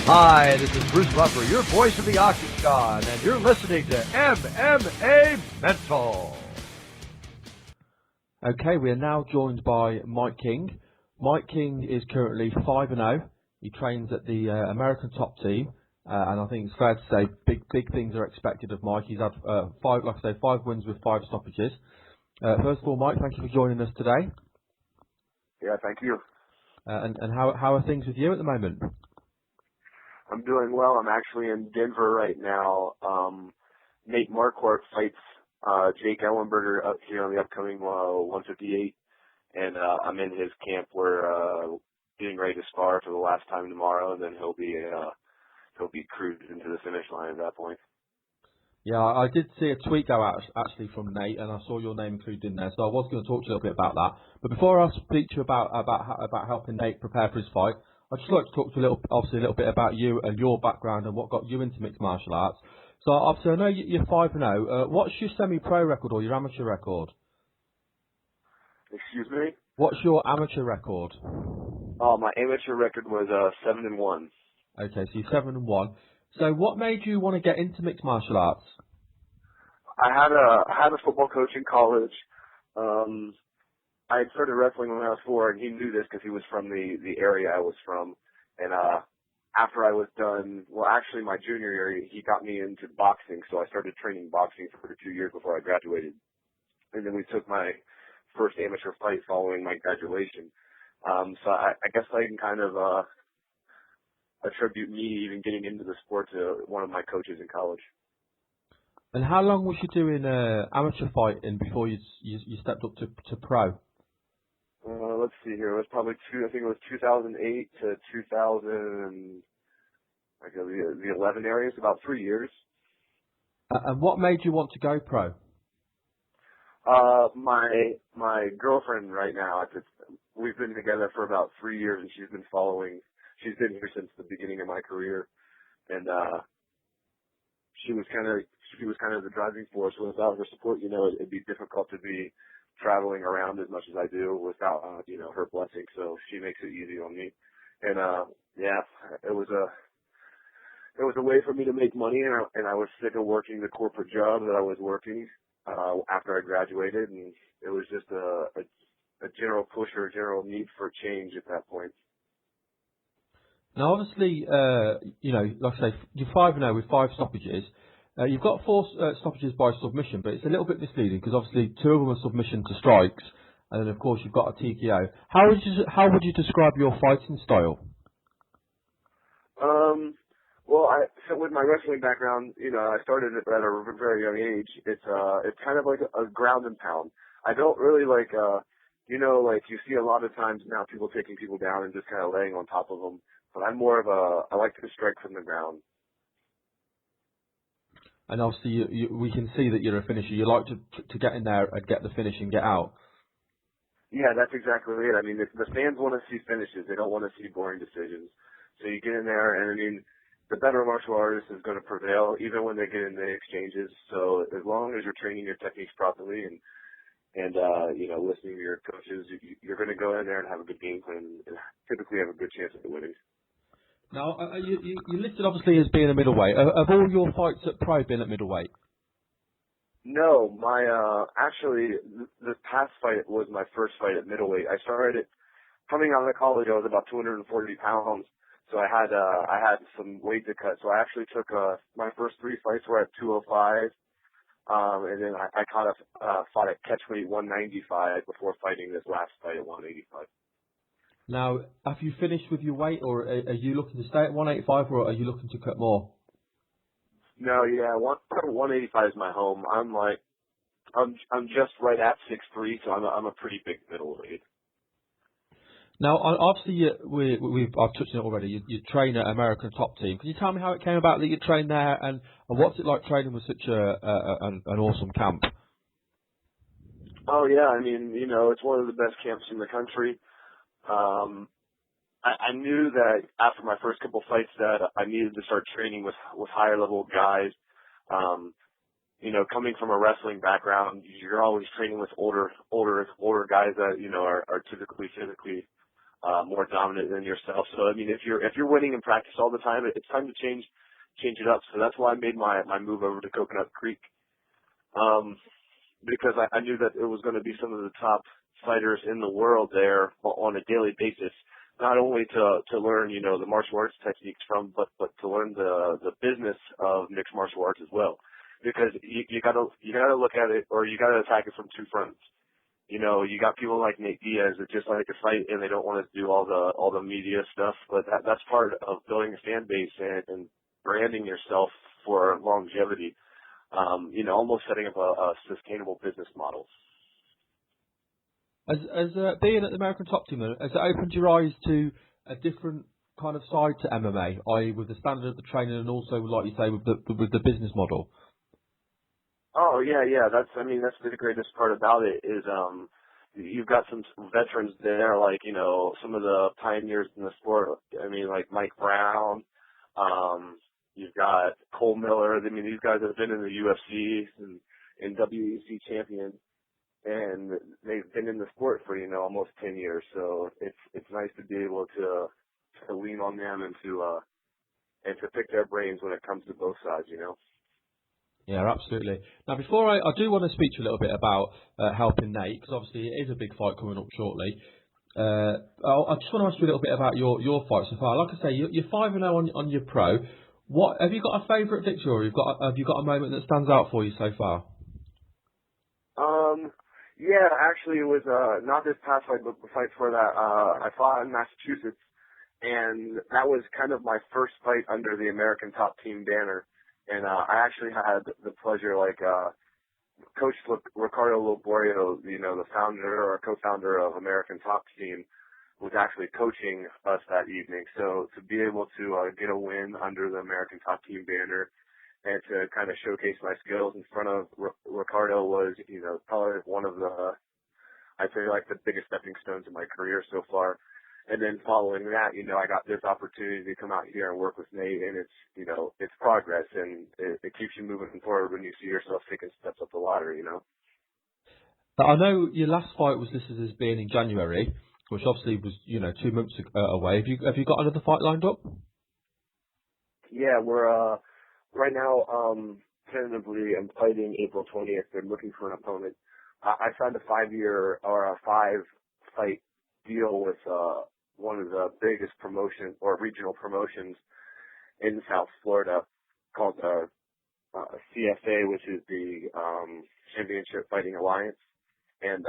Hi, this is Bruce Buffer, your voice of the Octagon, and you're listening to MMA Mental. Okay, we are now joined by Mike King. Mike King is currently 5-0. He trains at the American Top Team, and I think it's fair to say big things are expected of Mike. He's had five wins with 5 stoppages. First of all, Mike, thank you for joining us today. Yeah, thank you. And how are things with you at the moment? I'm doing well. I'm actually in Denver right now. Nate Marquardt fights Jake Ellenberger up here on the upcoming 158, and I'm in his camp. We're getting ready to spar for the last time tomorrow, and then he'll be cruising to the finish line at that point. Yeah, I did see a tweet go out actually from Nate, and I saw your name included in there, so I was going to talk to you a little bit about that. But before I speak to you about helping Nate prepare for his fight, I'd just like to talk to you a little bit about you and your background and what got you into mixed martial arts. So obviously, I know you're 5-0. What's your semi-pro record or your amateur record? Excuse me? What's your amateur record? Oh, my amateur record was 7-1. Okay, so you're 7-1. So what made you want to get into mixed martial arts? I had a football coach in college. I had started wrestling when I was 4, and he knew this because he was from the area I was from. And after I was done, well, actually my junior year, he got me into boxing, so I started training boxing for 2 years before I graduated. And then we took my first amateur fight following my graduation. So I guess I can kind of attribute me even getting into the sport to one of my coaches in college. And how long was you doing amateur fighting before you stepped up to pro? Let's see here. It was probably I think it was 2008 to 2000, like the 11 areas, about 3 years. And what made you want to go pro? My girlfriend right now, we've been together for about 3 years, and she's been here since the beginning of my career, and she was kind of the driving force. Without her support, it'd be difficult to be traveling around as much as I do without her blessing. So she makes it easy on me, and yeah, it was a way for me to make money, and I was sick of working the corporate job that I was working after I graduated, and it was just a general push or a general need for change at that point. Now, obviously, like I say, you're 5-0 with 5 stoppages. You've got 4 stoppages by submission, but it's a little bit misleading because obviously 2 of them are submission to strikes, and then of course you've got a TKO. How would you describe your fighting style? Well, so with my wrestling background, I started at a very young age. It's kind of like a ground and pound. I don't really like you see a lot of times now people taking people down and just kind of laying on top of them. But I'm more of I like to strike from the ground. And obviously, we can see that you're a finisher. You like to get in there and get the finish and get out. Yeah, that's exactly it. I mean, the fans want to see finishes. They don't want to see boring decisions. So you get in there, and I mean, the better martial artist is going to prevail, even when they get in the exchanges. So as long as you're training your techniques properly and listening to your coaches, you're going to go in there and have a good game plan and typically have a good chance of winning. Now, you listed obviously as being a middleweight. Have all your fights at pro been at middleweight? No, actually, this past fight was my first fight at middleweight. I started coming out of college. I was about 240 pounds, so I had some weight to cut. So I actually took my first 3 fights were at 205, and then I fought at catchweight 195 before fighting this last fight at 185. Now, have you finished with your weight, or are you looking to stay at 185, or are you looking to cut more? No, yeah, 185 is my home. I'm just right at 6'3", so I'm a pretty big middleweight. Now, obviously, I've touched on it already. You train at American Top Team. Can you tell me how it came about that you trained there, and what's it like training with such an awesome camp? Oh yeah, I mean, it's one of the best camps in the country. I knew that after my first couple fights that I needed to start training with higher level guys. Coming from a wrestling background, you're always training with older guys that, are typically physically more dominant than yourself. So I mean, if you're winning in practice all the time, it's time to change it up. So that's why I made my move over to Coconut Creek, because I knew that it was going to be some of the top fighters in the world there on a daily basis. Not only to learn, the martial arts techniques from, but to learn the business of mixed martial arts as well. Because you gotta look at it, or you gotta attack it from two fronts. You got people like Nate Diaz that just like to fight and they don't want to do all the media stuff, but that's part of building a fan base and branding yourself for longevity. Almost setting up a sustainable business model. As being at the American Top Team, has it opened your eyes to a different kind of side to MMA, i.e. with the standard of the training and also, like you say, with the business model? Oh yeah. That's the greatest part about it is you've got some veterans there, like some of the pioneers in the sport. I mean, like Mike Brown. You've got Cole Miller. I mean, these guys have been in the UFC and WEC champions. And they've been in the sport for, almost 10 years. So it's nice to be able to lean on them and to pick their brains when it comes to both sides, Yeah, absolutely. Now, before I do want to speak to you a little bit about helping Nate, because obviously it is a big fight coming up shortly. I just want to ask you a little bit about your fight so far. Like I say, you're 5-0 on your pro. What have you got a favourite victory, or have you got a moment that stands out for you so far? Yeah, actually, it was not this past fight, but the fight for that. I fought in Massachusetts, and that was kind of my first fight under the American Top Team banner. And I actually had the pleasure, Coach Ricardo Loborio, the founder or co-founder of American Top Team, was actually coaching us that evening. So to be able to get a win under the American Top Team banner and to kind of showcase my skills in front of Ricardo was, probably one of I'd say the biggest stepping stones in my career so far. And then following that, I got this opportunity to come out here and work with Nate, and it's progress, and it keeps you moving forward when you see yourself taking steps up the ladder, I know your last fight was listed as being in January, which obviously was, 2 months away. Have you got another fight lined up? Yeah, we're right now, tentatively, I'm fighting April 20th. They're looking for an opponent. I signed a 5-year or a 5-fight deal with one of the biggest regional promotions in South Florida called CFA, which is the Championship Fighting Alliance. And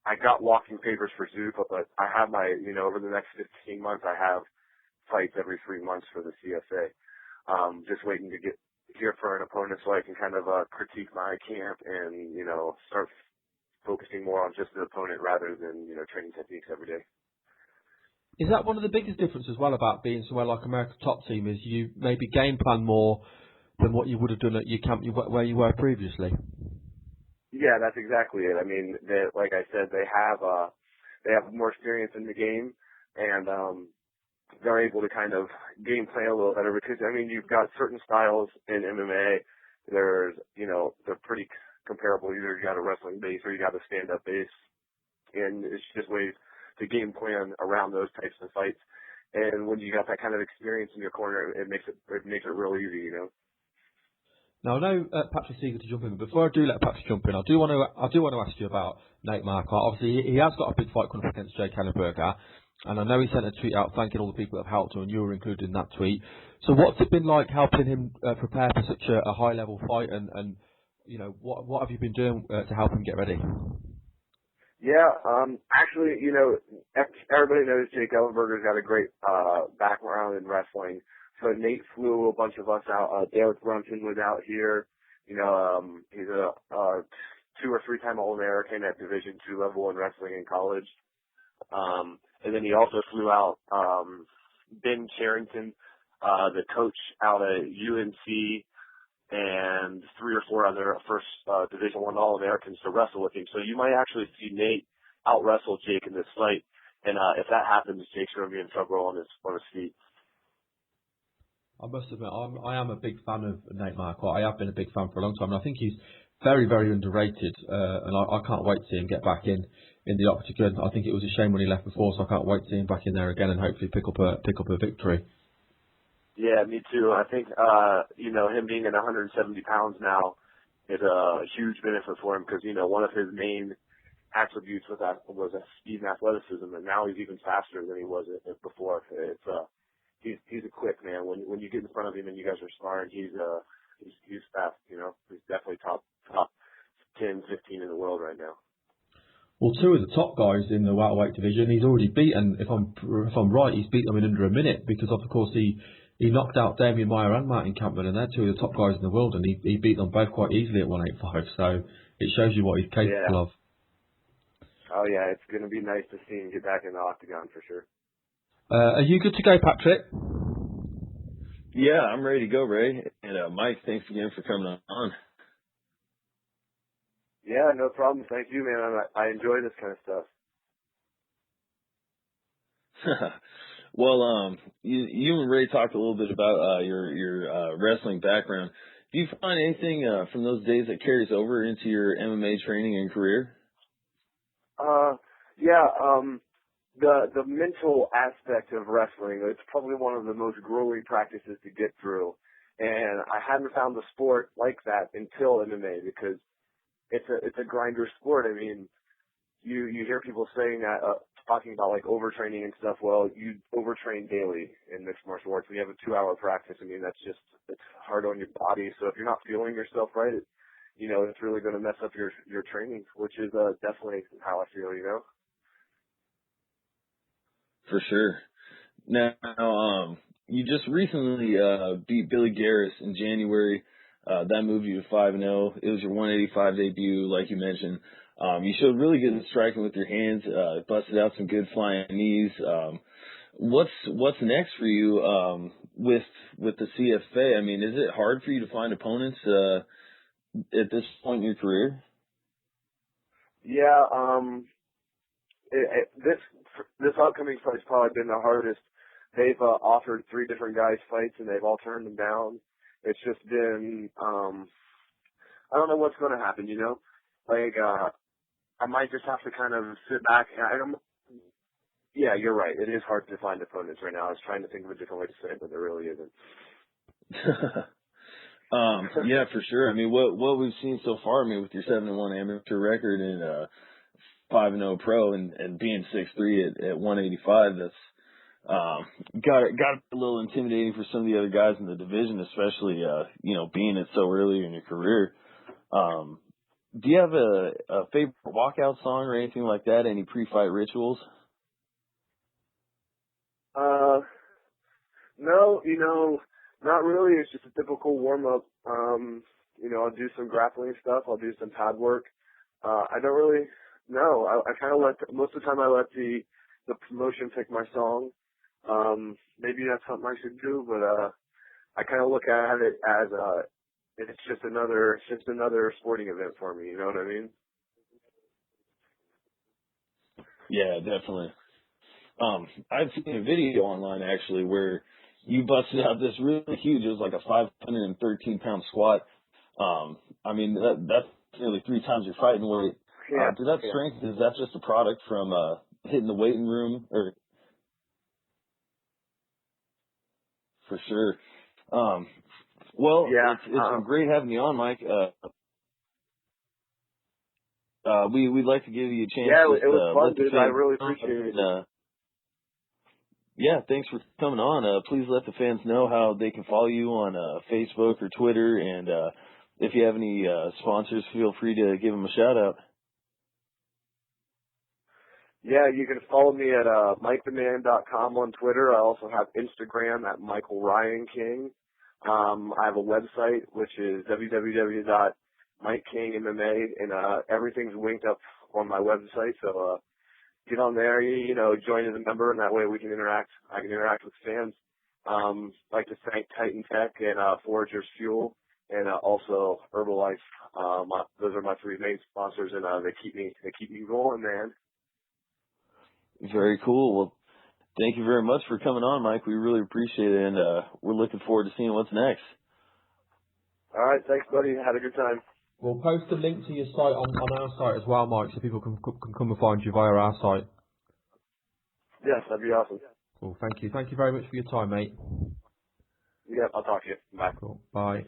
I got walking papers for Zupa, but I have over the next 15 months, I have fights every 3 months for the CFA. Just waiting to get here for an opponent so I can kind of critique my camp and, start focusing more on just the opponent rather than, training techniques every day. Is that one of the biggest differences as well about being somewhere like American Top Team, is you maybe game plan more than what you would have done at your camp where you were previously? Yeah, that's exactly it. I mean, like I said, they have more experience in the game, and they're able to kind of game plan a little better because, you've got certain styles in MMA. They're pretty comparable. Either you got a wrestling base or you got a stand-up base, and it's just ways to game plan around those types of fights. And when you got that kind of experience in your corner, it makes it real easy, Now I know Patrick's eager to jump in, but before I do let Patrick jump in, I do want to ask you about Nate Marquardt. Obviously, he has got a big fight coming up against Jake Ellenberger, and I know he sent a tweet out thanking all the people that have helped him, and you were included in that tweet. So what's it been like helping him prepare for such a high-level fight, and what have you been doing to help him get ready? Yeah, actually, everybody knows Jake Ellenberger's got a great background in wrestling. So Nate flew a bunch of us out. Derek Brunson was out here. He's a 2 or 3 time All-American at Division II level in wrestling in college. And then he also flew out Ben Charrington, the coach out at UNC, and 3 or 4 other first Division I All-Americans to wrestle with him. So you might actually see Nate out-wrestle Jake in this fight. And if that happens, Jake's going to be in trouble on his feet. I must admit, I am a big fan of Nate Marquardt. I have been a big fan for a long time, and I think he's very, very underrated. And I can't wait to see him get back in in the octagon. I think it was a shame when he left before, so I can't wait to see him back in there again and hopefully pick up a victory. Yeah, me too. I think, him being at 170 pounds now is a huge benefit for him because, one of his main attributes was speed and athleticism, and now he's even faster than he was before. He's a quick man. When you get in front of him and you guys are sparring, he's fast. He's definitely top 10, 15 in the world right now. Well, two of the top guys in the welterweight division, he's already beaten. If I'm right, he's beat them in under a minute because, of course, he knocked out Damian Maia and Martin Kampmann, and they're two of the top guys in the world, and he beat them both quite easily at 185. So it shows you what he's capable of. Oh yeah, it's going to be nice to see him get back in the octagon for sure. Are you good to go, Patrick? Yeah, I'm ready to go, Ray. And Mike, thanks again for coming on. Yeah, no problem. Thank you, man. I enjoy this kind of stuff. Well, you and Ray talked a little bit about your wrestling background. Do you find anything from those days that carries over into your MMA training and career? The mental aspect of wrestling, it's probably one of the most grueling practices to get through. And I hadn't found the sport like that until MMA because it's a grinder sport. I mean, you hear people saying that, talking about like overtraining and stuff. Well, you overtrain daily in mixed martial arts. We have a 2-hour practice. I mean, it's hard on your body. So if you're not feeling yourself right, it's really going to mess up your training, which is definitely how I feel, For sure. Now, you just recently beat Billy Garris in January. That moved you to 5-0. It was your 185 debut, like you mentioned. You showed really good striking with your hands. Busted out some good flying knees. What's next for you with the CFA? I mean, is it hard for you to find opponents at this point in your career? Yeah. This upcoming fight's probably been the hardest. They've offered 3 different guys fights, and they've all turned them down. It's just been, I don't know what's going to happen, I might just have to kind of sit back. Yeah, you're right. It is hard to find opponents right now. I was trying to think of a different way to say it, but there really isn't. Yeah, for sure. I mean, what we've seen so far, I mean, with your 7-1 amateur record and 5-0 pro and being 6'3" at 185, that's got to be a little intimidating for some of the other guys in the division, especially being it so early in your career. Do you have a favorite walkout song or anything like that? Any pre-fight rituals? No, not really. It's just a typical warm-up. I'll do some grappling stuff. I'll do some pad work. I don't really, no. I kind of most of the time I let the promotion pick my song. Maybe that's something I should do, but I kind of look at it as it's just another sporting event for me. You know what I mean? Yeah, definitely. I've seen a video online actually where you busted out this really huge. It was like a 513-pound squat. I mean that's nearly 3 times your fighting weight. Yeah. Strength, is that just a product from hitting the weighting room or? For sure. Well, yeah, it's been great having you on, Mike. We'd like to give you a chance. Yeah, it was fun, dude. I really appreciate it. Yeah, thanks for coming on. Please let the fans know how they can follow you on Facebook or Twitter, and if you have any sponsors, feel free to give them a shout out. Yeah, you can follow me at MikeTheMan.com on Twitter. I also have Instagram at Michael Ryan King. I have a website, which is www.MikeKingMMA, and everything's linked up on my website. So get on there, join as a member, and that way we can interact. I can interact with fans. I'd like to thank Titan Tech and Foragers Fuel, and also Herbalife. Those are my 3 main sponsors, and they keep me rolling, man. Very cool. Well, thank you very much for coming on, Mike. We really appreciate it, and we're looking forward to seeing what's next. All right. Thanks, buddy. Had a good time. We'll post a link to your site on our site as well, Mike, so people can come and find you via our site. Yes, that'd be awesome. Cool. Thank you. Thank you very much for your time, mate. Yeah, I'll talk to you. Bye. Cool. Bye.